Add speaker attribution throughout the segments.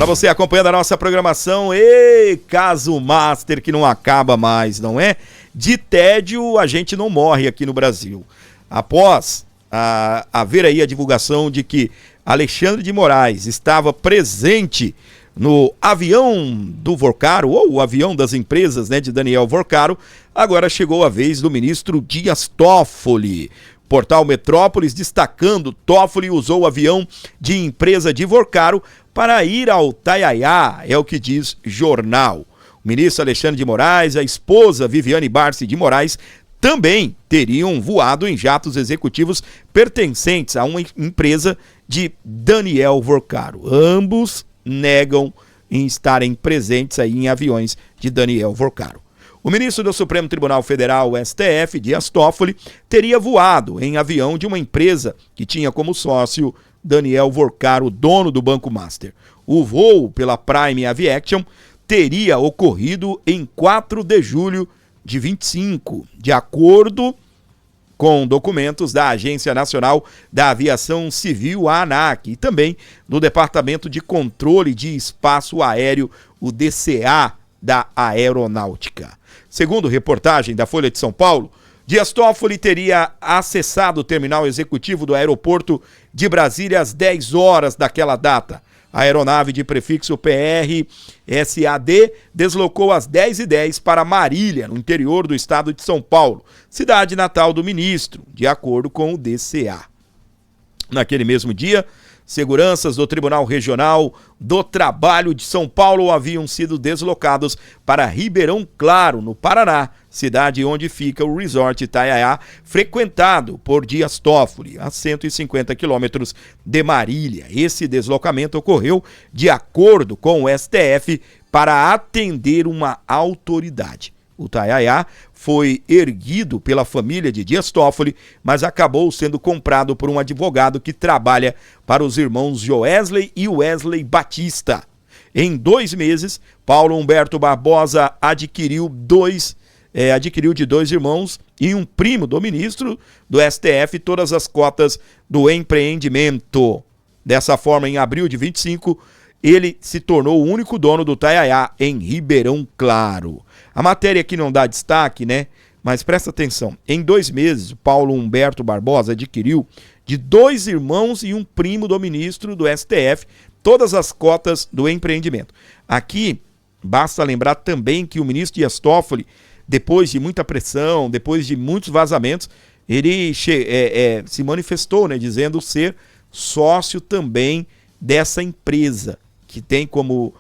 Speaker 1: Para você acompanhando a nossa programação, e caso master que não acaba mais, não é? De tédio a gente não morre aqui no Brasil. Após haver aí a divulgação de que Alexandre de Moraes estava presente no avião do Vorcaro, ou o avião das empresas, né, de Daniel Vorcaro, agora chegou a vez do ministro Dias Toffoli. Portal Metrópolis destacando: Toffoli usou o avião de empresa de Vorcaro para ir ao Itataiá, é o que diz jornal. O ministro Alexandre de Moraes, a esposa Viviane Barsi de Moraes, também teriam voado em jatos executivos pertencentes a uma empresa de Daniel Vorcaro. Ambos negam em estarem presentes aí em aviões de Daniel Vorcaro. O ministro do Supremo Tribunal Federal, STF, Dias Toffoli, teria voado em avião de uma empresa que tinha como sócio Daniel Vorcaro, dono do Banco Master. O voo pela Prime Aviation teria ocorrido em 4 de julho de 25, de acordo com documentos da Agência Nacional da Aviação Civil, a ANAC, e também do Departamento de Controle de Espaço Aéreo, o DCA, da Aeronáutica. Segundo reportagem da Folha de São Paulo, Dias Toffoli teria acessado o terminal executivo do aeroporto de Brasília às 10 horas daquela data. A aeronave de prefixo PR-SAD deslocou às 10h10 para Marília, no interior do estado de São Paulo, cidade natal do ministro, de acordo com o DCA. Naquele mesmo dia, seguranças do Tribunal Regional do Trabalho de São Paulo haviam sido deslocados para Ribeirão Claro, no Paraná, cidade onde fica o Resort Itataiá, frequentado por Dias Toffoli, a 150 quilômetros de Marília. Esse deslocamento ocorreu de acordo com o STF para atender uma autoridade. O Itataiá foi erguido pela família de Dias Toffoli, mas acabou sendo comprado por um advogado que trabalha para os irmãos Joesley e Wesley Batista. Em 2 meses, Paulo Humberto Barbosa adquiriu de 2 irmãos e um primo do ministro do STF todas as cotas do empreendimento. Dessa forma, em abril de 25, ele se tornou o único dono do Itataiá em Ribeirão Claro. A matéria aqui não dá destaque, né? Mas presta atenção. Em 2 meses, Paulo Humberto Barbosa adquiriu de 2 irmãos e um primo do ministro do STF todas as cotas do empreendimento. Aqui, basta lembrar também que o ministro Dias Toffoli, depois de muita pressão, depois de muitos vazamentos, ele se manifestou, né, dizendo ser sócio também dessa empresa, que tem como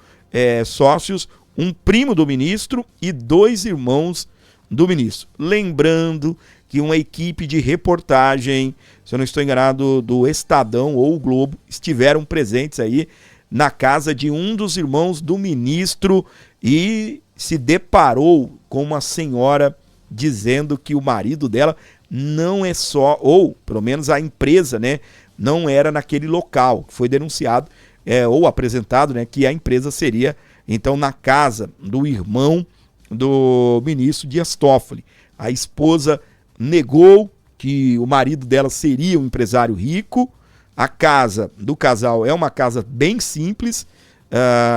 Speaker 1: sócios um primo do ministro e 2 irmãos do ministro. Lembrando que uma equipe de reportagem, se eu não estou enganado, do Estadão ou o Globo, estiveram presentes aí na casa de um dos irmãos do ministro e se deparou com uma senhora dizendo que o marido dela não é só, ou pelo menos a empresa, né, não era naquele local. Foi denunciado ou apresentado, né, que a empresa seria então na casa do irmão do ministro Dias Toffoli. A esposa negou que o marido dela seria um empresário rico. A casa do casal é uma casa bem simples,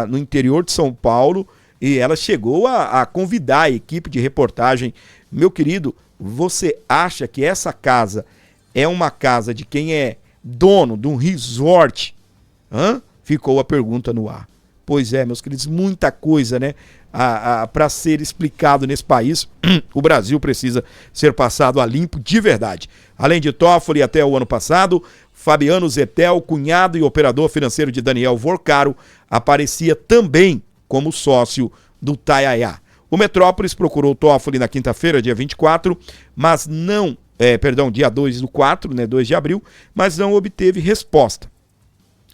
Speaker 1: no interior de São Paulo, e ela chegou a convidar a equipe de reportagem. Meu querido, você acha que essa casa é uma casa de quem é dono de um resort? Ficou a pergunta no ar. Pois é, meus queridos, muita coisa, né, para ser explicado nesse país. O Brasil precisa ser passado a limpo de verdade. Além de Toffoli, até o ano passado, Fabiano Zettel, cunhado e operador financeiro de Daniel Vorcaro, aparecia também como sócio do Itataiá. O Metrópolis procurou Toffoli na quinta-feira, dia 24, mas não, dia 2/4, né, 2 de abril, mas não obteve resposta.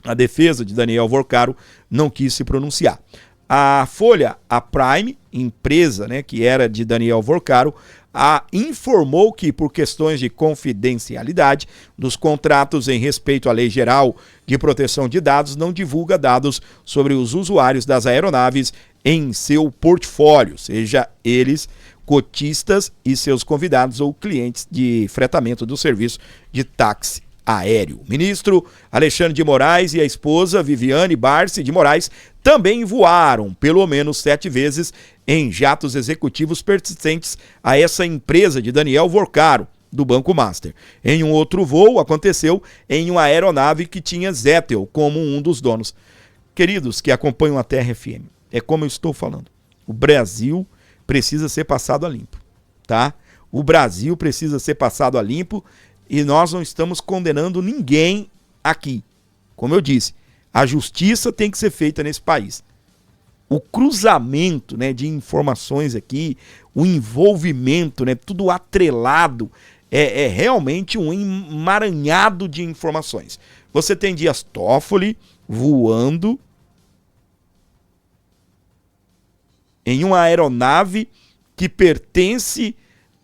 Speaker 1: A defesa de Daniel Vorcaro não quis se pronunciar. A Folha, a Prime, empresa, né, que era de Daniel Vorcaro, informou que, por questões de confidencialidade dos contratos em respeito à Lei Geral de Proteção de Dados, não divulga dados sobre os usuários das aeronaves em seu portfólio, seja eles cotistas e seus convidados ou clientes de fretamento do serviço de táxi aéreo. O ministro Alexandre de Moraes e a esposa Viviane Barsi de Moraes também voaram pelo menos 7 vezes em jatos executivos pertencentes a essa empresa de Daniel Vorcaro, do Banco Master. Em um outro voo, aconteceu em uma aeronave que tinha Zettel como um dos donos. Queridos que acompanham a Terra FM, é como eu estou falando, o Brasil precisa ser passado a limpo, tá? O Brasil precisa ser passado a limpo e nós não estamos condenando ninguém aqui. Como eu disse, a justiça tem que ser feita nesse país. O cruzamento, né, de informações aqui, o envolvimento, né, tudo atrelado, é realmente um emaranhado de informações. Você tem Dias Toffoli voando em uma aeronave que pertence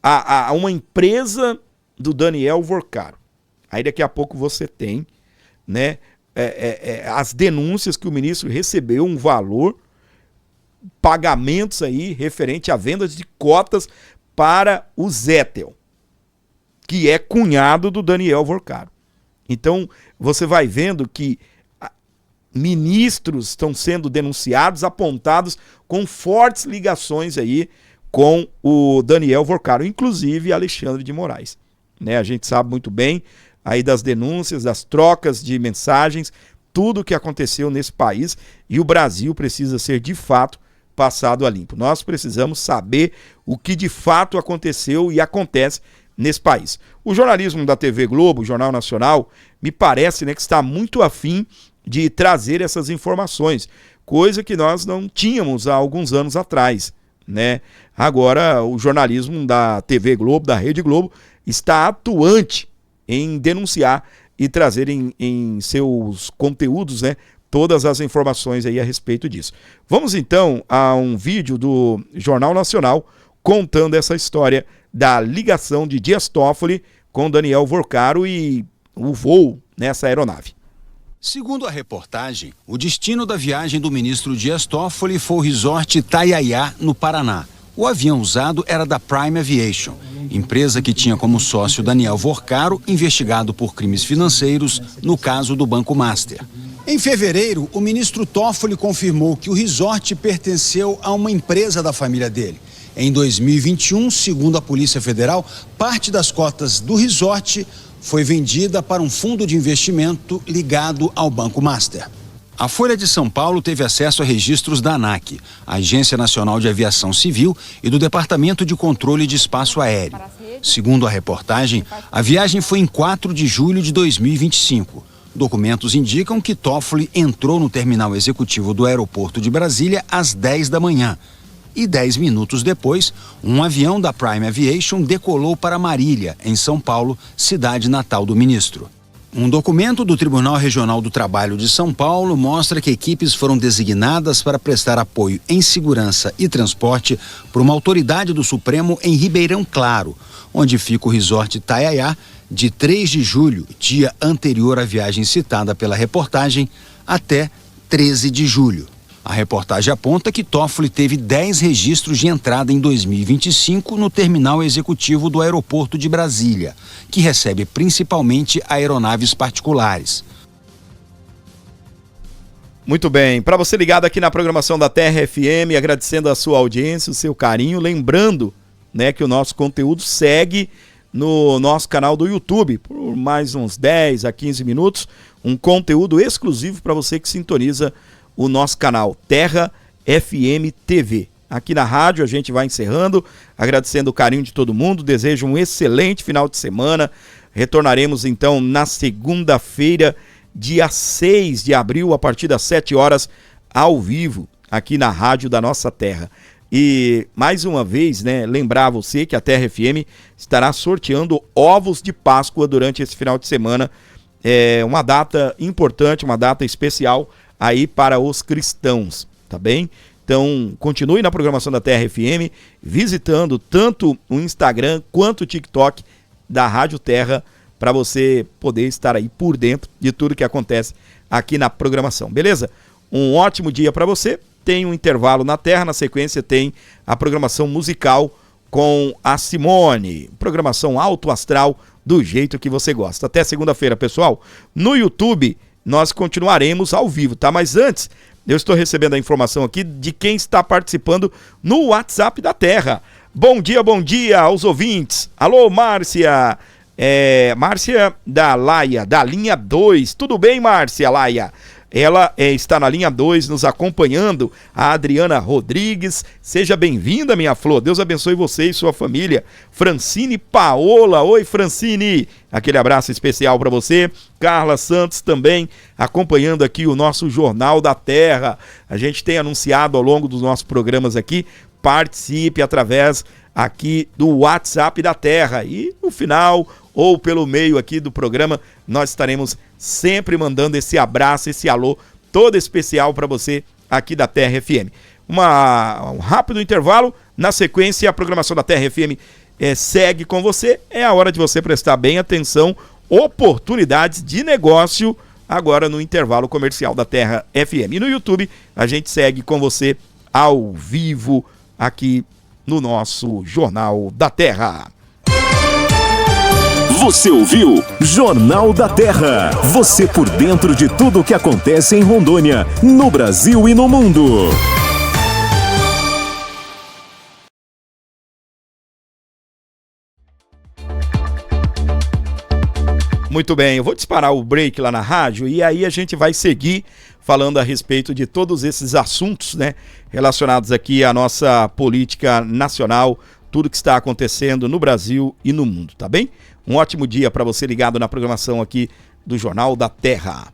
Speaker 1: a uma empresa do Daniel Vorcaro. Aí daqui a pouco você tem, né, as denúncias que o ministro recebeu um valor, pagamentos aí referente a vendas de cotas para o Zettel, que é cunhado do Daniel Vorcaro. Então, você vai vendo que ministros estão sendo denunciados, apontados com fortes ligações aí com o Daniel Vorcaro, inclusive Alexandre de Moraes. Né? A gente sabe muito bem aí das denúncias, das trocas de mensagens, tudo o que aconteceu nesse país, e o Brasil precisa ser de fato passado a limpo. Nós precisamos saber o que de fato aconteceu e acontece nesse país. O jornalismo da TV Globo, o Jornal Nacional, me parece, né, que está muito afim de trazer essas informações, coisa que nós não tínhamos há alguns anos atrás, né? Agora o jornalismo da TV Globo, da Rede Globo, está atuante em denunciar e trazer em seus conteúdos, né, todas as informações aí a respeito disso. Vamos então a um vídeo do Jornal Nacional contando essa história da ligação de Dias Toffoli com Daniel Vorcaro e o voo nessa aeronave.
Speaker 2: Segundo a reportagem, o destino da viagem do ministro Dias Toffoli foi o resort Itaiaiá, no Paraná. O avião usado era da Prime Aviation, empresa que tinha como sócio Daniel Vorcaro, investigado por crimes financeiros no caso do Banco Master. Em fevereiro, o ministro Toffoli confirmou que o resort pertenceu a uma empresa da família dele. Em 2021, segundo a Polícia Federal, parte das cotas do resort foi vendida para um fundo de investimento ligado ao Banco Master. A Folha de São Paulo teve acesso a registros da ANAC, Agência Nacional de Aviação Civil, e do Departamento de Controle de Espaço Aéreo. Segundo a reportagem, a viagem foi em 4 de julho de 2025. Documentos indicam que Toffoli entrou no terminal executivo do aeroporto de Brasília às 10 da manhã. E 10 minutos depois, um avião da Prime Aviation decolou para Marília, em São Paulo, cidade natal do ministro. Um documento do Tribunal Regional do Trabalho de São Paulo mostra que equipes foram designadas para prestar apoio em segurança e transporte por uma autoridade do Supremo em Ribeirão Claro, onde fica o resort Itaiaiá, de 3 de julho, dia anterior à viagem citada pela reportagem, até 13 de julho. A reportagem aponta que Toffoli teve 10 registros de entrada em 2025 no terminal executivo do aeroporto de Brasília, que recebe principalmente aeronaves particulares.
Speaker 1: Muito bem, para você ligado aqui na programação da Terra FM, agradecendo a sua audiência, o seu carinho, lembrando, né, que o nosso conteúdo segue no nosso canal do YouTube, por mais uns 10 a 15 minutos, um conteúdo exclusivo para você que sintoniza o nosso canal Terra FM TV. Aqui na rádio a gente vai encerrando, agradecendo o carinho de todo mundo, desejo um excelente final de semana. Retornaremos então na segunda-feira, dia 6 de abril, a partir das 7 horas, ao vivo, aqui na rádio da nossa terra. E mais uma vez, né, lembrar você que a Terra FM estará sorteando ovos de Páscoa durante esse final de semana. É uma data importante, uma data especial aí para os cristãos, tá bem? Então, continue na programação da Terra FM, visitando tanto o Instagram quanto o TikTok da Rádio Terra, para você poder estar aí por dentro de tudo que acontece aqui na programação, beleza? Um ótimo dia para você, tem um intervalo na Terra, na sequência tem a programação musical com a Simone, programação alto astral do jeito que você gosta. Até segunda-feira, pessoal. No YouTube, nós continuaremos ao vivo, tá? Mas antes, eu estou recebendo a informação aqui de quem está participando no WhatsApp da Terra. Bom dia aos ouvintes. Alô, Márcia. Márcia da Laia, da linha 2. Tudo bem, Márcia Laia? Ela está na linha 2 nos acompanhando, a Adriana Rodrigues. Seja bem-vinda, minha flor. Deus abençoe você e sua família. Francine Paola. Oi, Francine. Aquele abraço especial para você. Carla Santos também acompanhando aqui o nosso Jornal da Terra. A gente tem anunciado ao longo dos nossos programas aqui. Participe através aqui do WhatsApp da Terra. E no final ou pelo meio aqui do programa, nós estaremos sempre mandando esse abraço, esse alô todo especial para você aqui da Terra FM. Um rápido intervalo, na sequência a programação da Terra FM segue com você. É a hora de você prestar bem atenção, oportunidades de negócio agora no intervalo comercial da Terra FM. E no YouTube a gente segue com você ao vivo aqui no nosso Jornal da Terra.
Speaker 3: Você ouviu Jornal da Terra. Você por dentro de tudo o que acontece em Rondônia, no Brasil e no mundo.
Speaker 1: Muito bem, eu vou disparar o break lá na rádio e aí a gente vai seguir falando a respeito de todos esses assuntos, né, relacionados aqui à nossa política nacional, tudo que está acontecendo no Brasil e no mundo, tá bem? Um ótimo dia para você ligado na programação aqui do Jornal da Terra.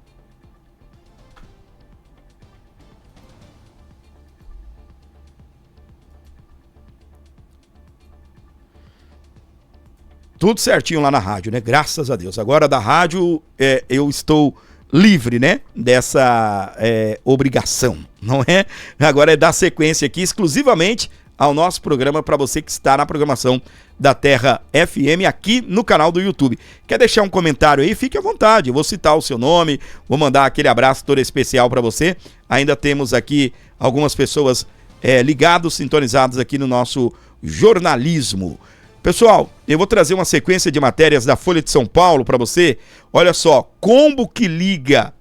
Speaker 1: Tudo certinho lá na rádio, né? Graças a Deus. Agora da rádio eu estou livre, né? Dessa obrigação, não é? Agora é dar sequência aqui exclusivamente ao nosso programa para você que está na programação da Terra FM aqui no canal do YouTube. Quer deixar um comentário aí? Fique à vontade, eu vou citar o seu nome, vou mandar aquele abraço todo especial para você. Ainda temos aqui algumas pessoas ligados, sintonizados aqui no nosso jornalismo. Pessoal, eu vou trazer uma sequência de matérias da Folha de São Paulo para você. Olha só, combo que liga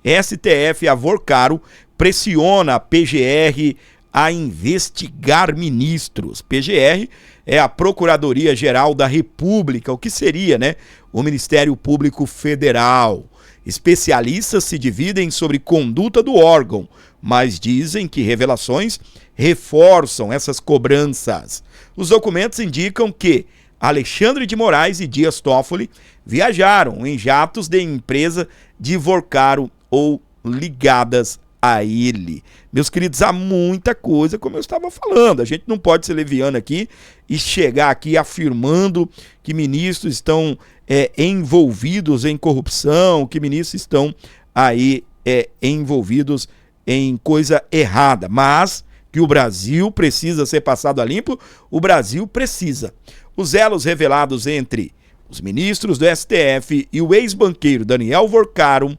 Speaker 1: STF a Vorcaro pressiona a PGR a investigar ministros. PGR é a Procuradoria-Geral da República, o que seria, né? O Ministério Público Federal. Especialistas se dividem sobre conduta do órgão, mas dizem que revelações reforçam essas cobranças. Os documentos indicam que Alexandre de Moraes e Dias Toffoli viajaram em jatos de empresa de Vorcaro ou ligadas a ele. Meus queridos, há muita coisa, como eu estava falando. A gente não pode ser leviano aqui e chegar aqui afirmando que ministros estão envolvidos em corrupção, que ministros estão aí envolvidos em coisa errada. Mas que o Brasil precisa ser passado a limpo, o Brasil precisa. Os elos revelados entre os ministros do STF e o ex-banqueiro Daniel Vorcaro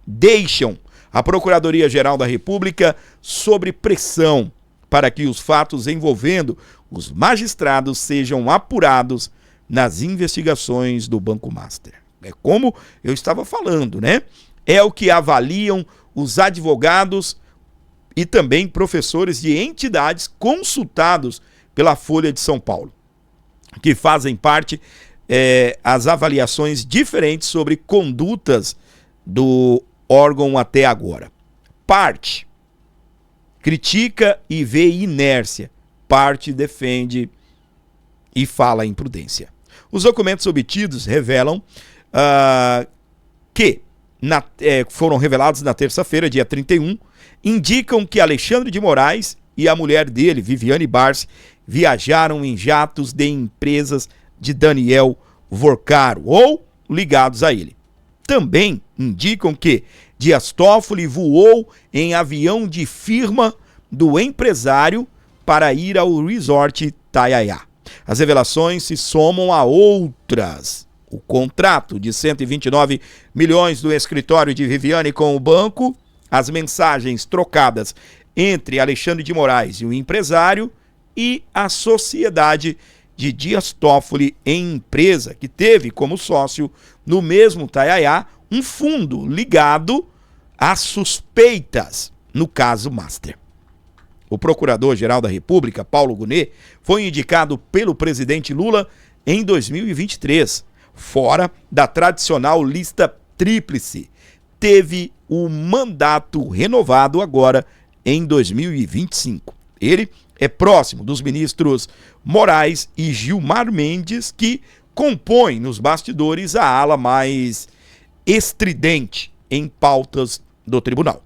Speaker 1: deixam a Procuradoria-Geral da República sob pressão para que os fatos envolvendo os magistrados sejam apurados nas investigações do Banco Master. É como eu estava falando, né? É o que avaliam os advogados e também professores de entidades consultados pela Folha de São Paulo, que fazem parte as avaliações diferentes sobre condutas do órgão até agora. Parte critica e vê inércia, parte defende e fala imprudência. Os documentos obtidos revelam que foram revelados na terça-feira, dia 31, indicam que Alexandre de Moraes e a mulher dele, Viviane Barsi, viajaram em jatos de empresas de Daniel Vorcaro ou ligados a ele. Também indicam que Dias Toffoli voou em avião de firma do empresário para ir ao resort Itaiaia. As revelações se somam a outras. O contrato de 129 milhões do escritório de Viviane com o banco, as mensagens trocadas entre Alexandre de Moraes e o empresário e a sociedade de Dias Toffoli em empresa que teve como sócio no mesmo Itamaraty um fundo ligado a suspeitas no caso Master. O Procurador-Geral da República, Paulo Gonet, foi indicado pelo presidente Lula em 2023, fora da tradicional lista tríplice. Teve o mandato renovado agora em 2025. Ele é próximo dos ministros Moraes e Gilmar Mendes, que compõem nos bastidores a ala mais estridente em pautas do tribunal.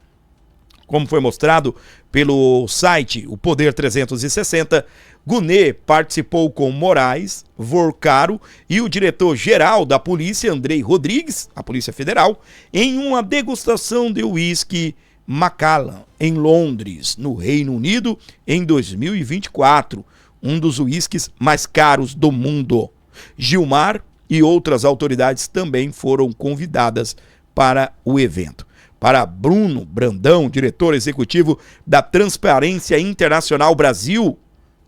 Speaker 1: Como foi mostrado pelo site O Poder 360, Gonet participou com Moraes, Vorcaro e o diretor-geral da polícia, Andrei Rodrigues, a Polícia Federal, em uma degustação de uísque Macallan, em Londres, no Reino Unido, em 2024, um dos uísques mais caros do mundo. Gilmar e outras autoridades também foram convidadas para o evento. Para Bruno Brandão, diretor executivo da Transparência Internacional Brasil,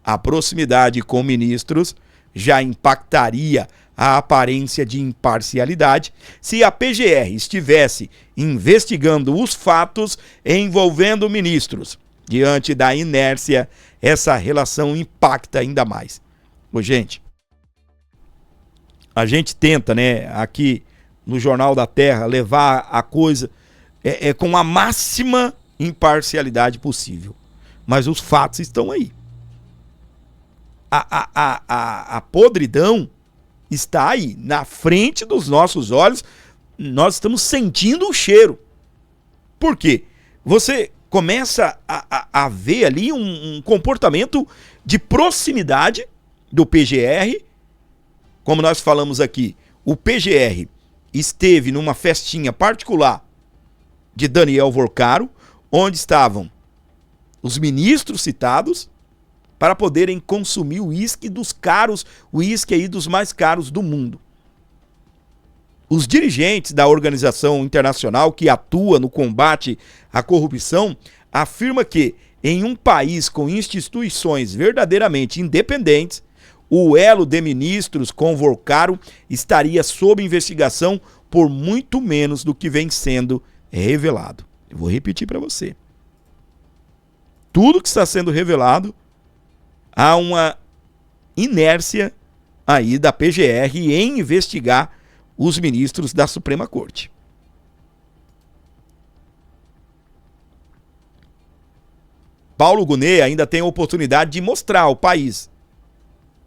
Speaker 1: a proximidade com ministros já impactaria a aparência de imparcialidade se a PGR estivesse investigando os fatos envolvendo ministros. Diante da inércia, essa relação impacta ainda mais. Ô, gente, a gente tenta, né, aqui no Jornal da Terra, levar a coisa com a máxima imparcialidade possível. Mas os fatos estão aí. A podridão está aí, na frente dos nossos olhos. Nós estamos sentindo o cheiro. Por quê? Você começa a ver ali um comportamento de proximidade do PGR. Como nós falamos aqui, o PGR esteve numa festinha particular de Daniel Vorcaro, onde estavam os ministros citados para poderem consumir o uísque dos caros, o uísque aí dos mais caros do mundo. Os dirigentes da organização internacional que atua no combate à corrupção afirmam que, em um país com instituições verdadeiramente independentes, o elo de ministros com Vorcaro estaria sob investigação por muito menos do que vem sendo revelado. Eu vou repetir para você. Tudo que está sendo revelado, há uma inércia aí da PGR em investigar os ministros da Suprema Corte. Paulo Gonet ainda tem a oportunidade de mostrar ao país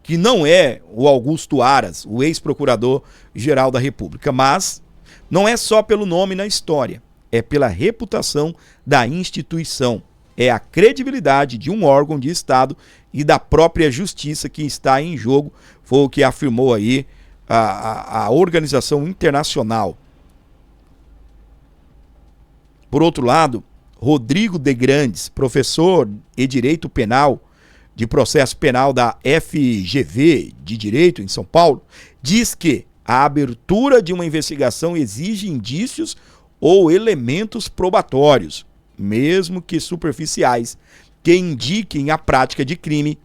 Speaker 1: que não é o Augusto Aras, o ex-procurador-geral da República, mas não é só pelo nome na história, é pela reputação da instituição, é a credibilidade de um órgão de Estado e da própria justiça que está em jogo, foi o que afirmou aí a organização internacional. Por outro lado, Rodrigo de Grandes, professor de Direito Penal, de Processo Penal da FGV de Direito em São Paulo, diz que a abertura de uma investigação exige indícios ou elementos probatórios, mesmo que superficiais, que indiquem a prática de crime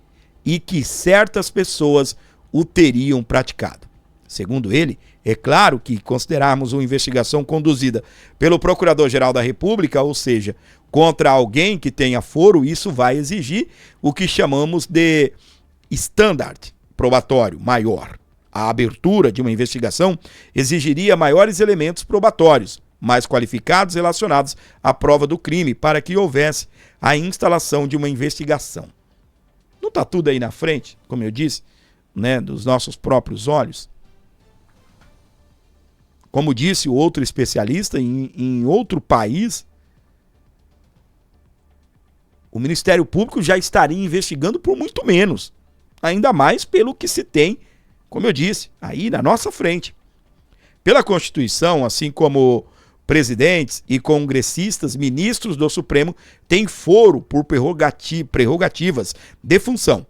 Speaker 1: e que certas pessoas o teriam praticado. Segundo ele, é claro que considerarmos uma investigação conduzida pelo Procurador-Geral da República, ou seja, contra alguém que tenha foro, isso vai exigir o que chamamos de standard probatório maior. A abertura de uma investigação exigiria maiores elementos probatórios, mais qualificados relacionados à prova do crime, para que houvesse a instalação de uma investigação. Não está tudo aí na frente, como eu disse, né, dos nossos próprios olhos? Como disse o outro especialista, em outro país, o Ministério Público já estaria investigando por muito menos. Ainda mais pelo que se tem, como eu disse, aí na nossa frente. Pela Constituição, assim como presidentes e congressistas, ministros do Supremo têm foro por prerrogativas de função.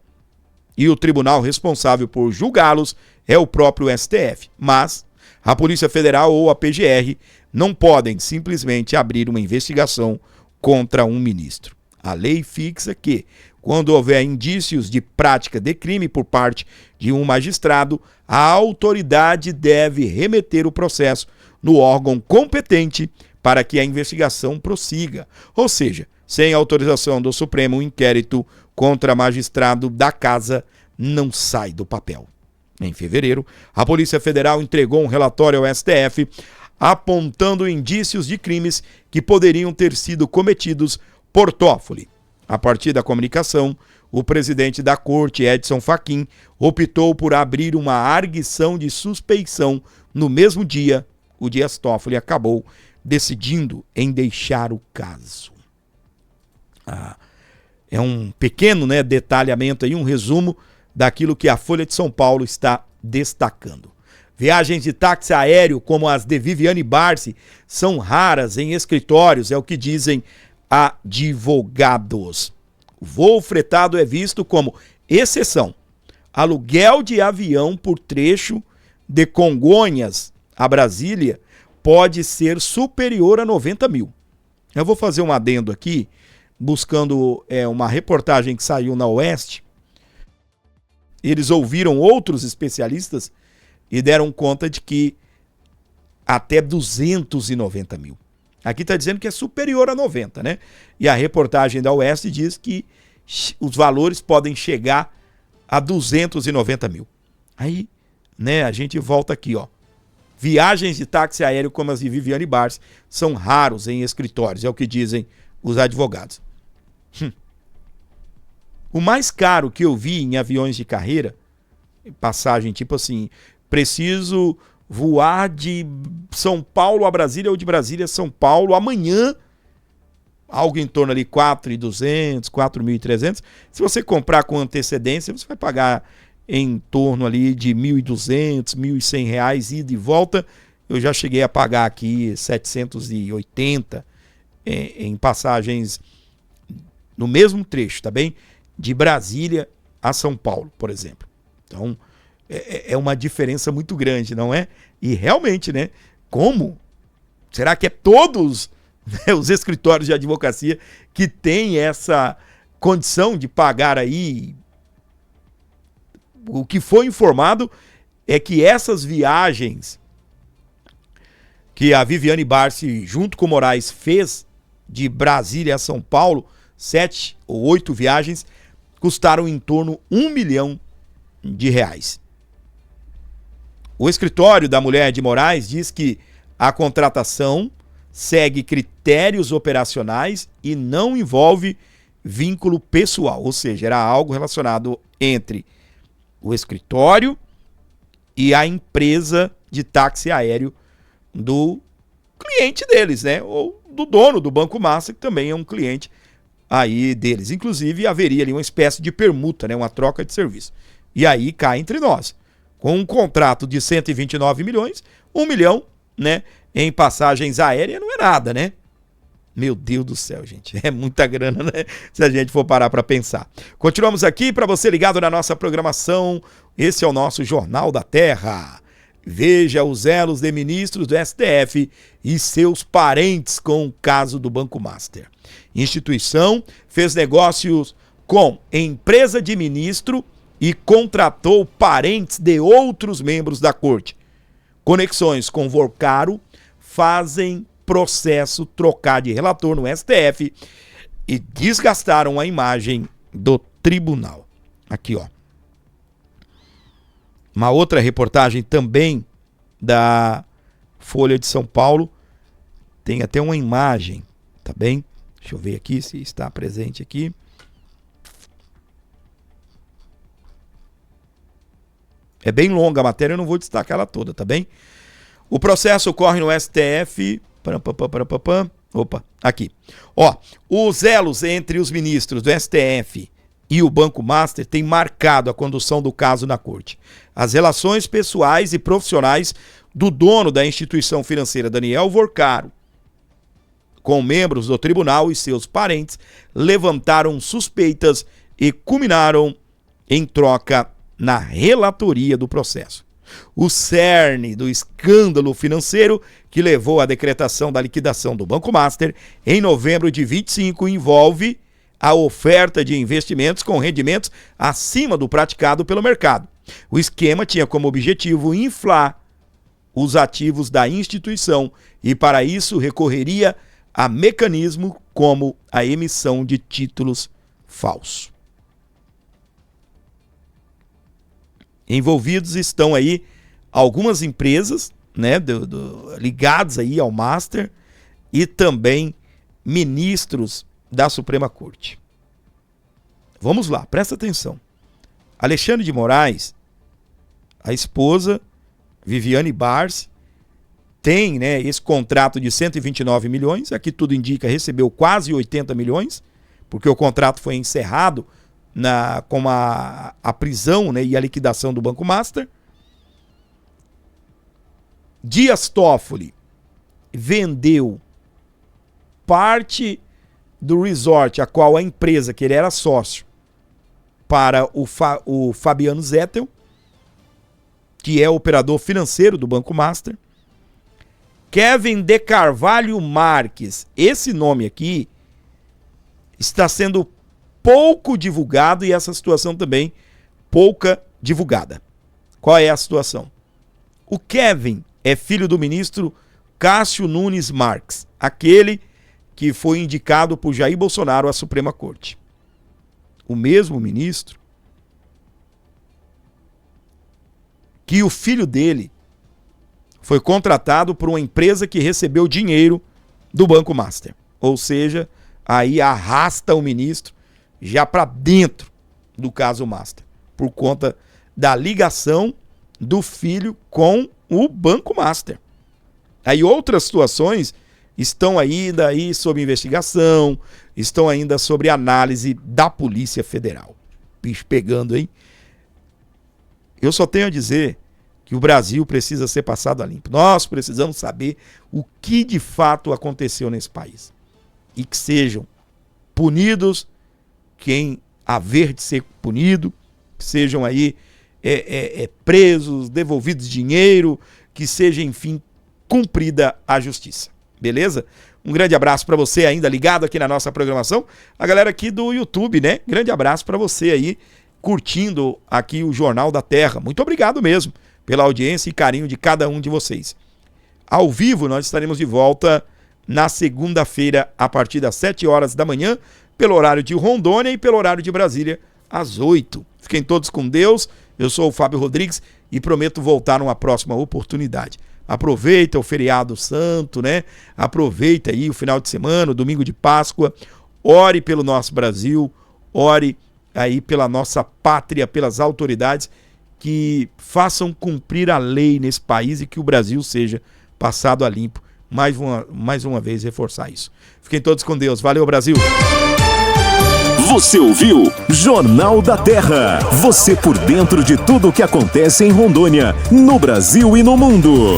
Speaker 1: E o tribunal responsável por julgá-los é o próprio STF. Mas a Polícia Federal ou a PGR não podem simplesmente abrir uma investigação contra um ministro. A lei fixa que, quando houver indícios de prática de crime por parte de um magistrado, a autoridade deve remeter o processo no órgão competente para que a investigação prossiga. Ou seja, sem autorização do Supremo, o inquérito contra magistrado da casa não sai do papel. Em fevereiro, a Polícia Federal entregou um relatório ao STF apontando indícios de crimes que poderiam ter sido cometidos por Toffoli. A partir da comunicação, o presidente da corte, Edson Fachin, optou por abrir uma arguição de suspeição. No mesmo dia, o Dias Toffoli acabou decidindo em deixar o caso. É um pequeno, detalhamento aí, um resumo daquilo que a Folha de São Paulo está destacando. Viagens de táxi aéreo como as de Viviane Barsi são raras em escritórios, é o que dizem advogados. O voo fretado é visto como exceção. Aluguel de avião por trecho de Congonhas a Brasília pode ser superior a 90 mil. Eu vou fazer um adendo aqui, buscando uma reportagem que saiu na Oeste. Eles ouviram outros especialistas e deram conta de que até 290 mil. Aqui está dizendo que é superior a 90, né? E a reportagem da Oeste diz que os valores podem chegar a 290 mil. Aí, a gente volta aqui, ó. Viagens de táxi aéreo como as de Viviane Barsi são raros em escritórios, é o que dizem os advogados. O mais caro que eu vi em aviões de carreira, passagem tipo assim, preciso voar de São Paulo a Brasília ou de Brasília a São Paulo amanhã, algo em torno ali 4.200, 4.300. Se você comprar com antecedência, você vai pagar em torno ali de 1.200, 1.100 reais ida e volta. Eu já cheguei a pagar aqui 780 em passagens no mesmo trecho, tá bem? De Brasília a São Paulo, por exemplo. Então, é uma diferença muito grande, não é? E realmente, como? Será que é todos os escritórios de advocacia que têm essa condição de pagar aí? O que foi informado é que essas viagens que a Viviane Barsi, junto com o Moraes, fez de Brasília a São Paulo, 7 ou 8 viagens, custaram em torno de R$1 milhão. O escritório da mulher de Moraes diz que a contratação segue critérios operacionais e não envolve vínculo pessoal, ou seja, era algo relacionado entre o escritório e a empresa de táxi aéreo do cliente deles, ou do dono do Banco Master, que também é um cliente aí deles. Inclusive, haveria ali uma espécie de permuta, uma troca de serviço. E aí cai entre nós. Com um contrato de 129 milhões, 1 milhão, em passagens aéreas não é nada, Meu Deus do céu, gente. É muita grana, se a gente for parar para pensar. Continuamos aqui para você ligado na nossa programação. Esse é o nosso Jornal da Terra. Veja os elos de ministros do STF e seus parentes com o caso do Banco Master. Instituição fez negócios com empresa de ministro e contratou parentes de outros membros da corte. Conexões com Vorcaro fazem processo trocar de relator no STF e desgastaram a imagem do tribunal. Aqui, ó. Uma outra reportagem também da Folha de São Paulo. Tem até uma imagem, tá bem? Deixa eu ver aqui se está presente aqui. É bem longa a matéria, eu não vou destacar ela toda, tá bem? O processo ocorre no STF. Opa, aqui. Ó, os elos entre os ministros do STF e o Banco Master têm marcado a condução do caso na corte. As relações pessoais e profissionais do dono da instituição financeira, Daniel Vorcaro, com membros do tribunal e seus parentes, levantaram suspeitas e culminaram em troca na relatoria do processo. O cerne do escândalo financeiro que levou à decretação da liquidação do Banco Master em novembro de 25 envolve a oferta de investimentos com rendimentos acima do praticado pelo mercado. O esquema tinha como objetivo inflar os ativos da instituição e, para isso, recorreria a mecanismos como a emissão de títulos falsos. Envolvidos estão aí algumas empresas, né, ligadas aí ao Master, e também ministros da Suprema Corte. Vamos lá, presta atenção. Alexandre de Moraes, a esposa, Viviane Barsi, tem, né, esse contrato de 129 milhões, aqui tudo indica recebeu quase 80 milhões, porque o contrato foi encerrado com a prisão, né, e a liquidação do Banco Master. Dias Toffoli vendeu parte do resort a qual a empresa que ele era sócio para o Fabiano Zettel, que é o operador financeiro do Banco Master. Kevin de Carvalho Marques, esse nome aqui está sendo pouco divulgado e essa situação também pouca divulgada. Qual é a situação? O Kevin é filho do ministro Cássio Nunes Marques, aquele que foi indicado por Jair Bolsonaro à Suprema Corte. O mesmo ministro que o filho dele foi contratado por uma empresa que recebeu dinheiro do Banco Master. Ou seja, aí arrasta o ministro já para dentro do caso Master, por conta da ligação do filho com o Banco Master. Aí outras situações estão ainda aí sob investigação, estão ainda sobre análise da Polícia Federal. Bicho pegando, hein? Eu só tenho a dizer que o Brasil precisa ser passado a limpo. Nós precisamos saber o que de fato aconteceu nesse país. E que sejam punidos quem haver de ser punido, que sejam aí presos, devolvidos dinheiro, que seja, enfim, cumprida a justiça. Beleza? Um grande abraço para você ainda ligado aqui na nossa programação. A galera aqui do YouTube, né? Grande abraço para você aí, curtindo aqui o Jornal da Terra. Muito obrigado mesmo pela audiência e carinho de cada um de vocês. Ao vivo, nós estaremos de volta na segunda-feira, a partir das 7 horas da manhã, pelo horário de Rondônia e pelo horário de Brasília, às 8. Fiquem todos com Deus. Eu sou o Fábio Rodrigues e prometo voltar numa próxima oportunidade. Aproveita o feriado santo, né? Aproveita aí o final de semana, o domingo de Páscoa. Ore pelo nosso Brasil, ore aí pela nossa pátria, pelas autoridades que façam cumprir a lei nesse país e que o Brasil seja passado a limpo. Mais uma vez reforçar isso. Fiquem todos com Deus. Valeu, Brasil!
Speaker 3: Você ouviu Jornal da Terra. Você por dentro de tudo o que acontece em Rondônia, no Brasil e no mundo.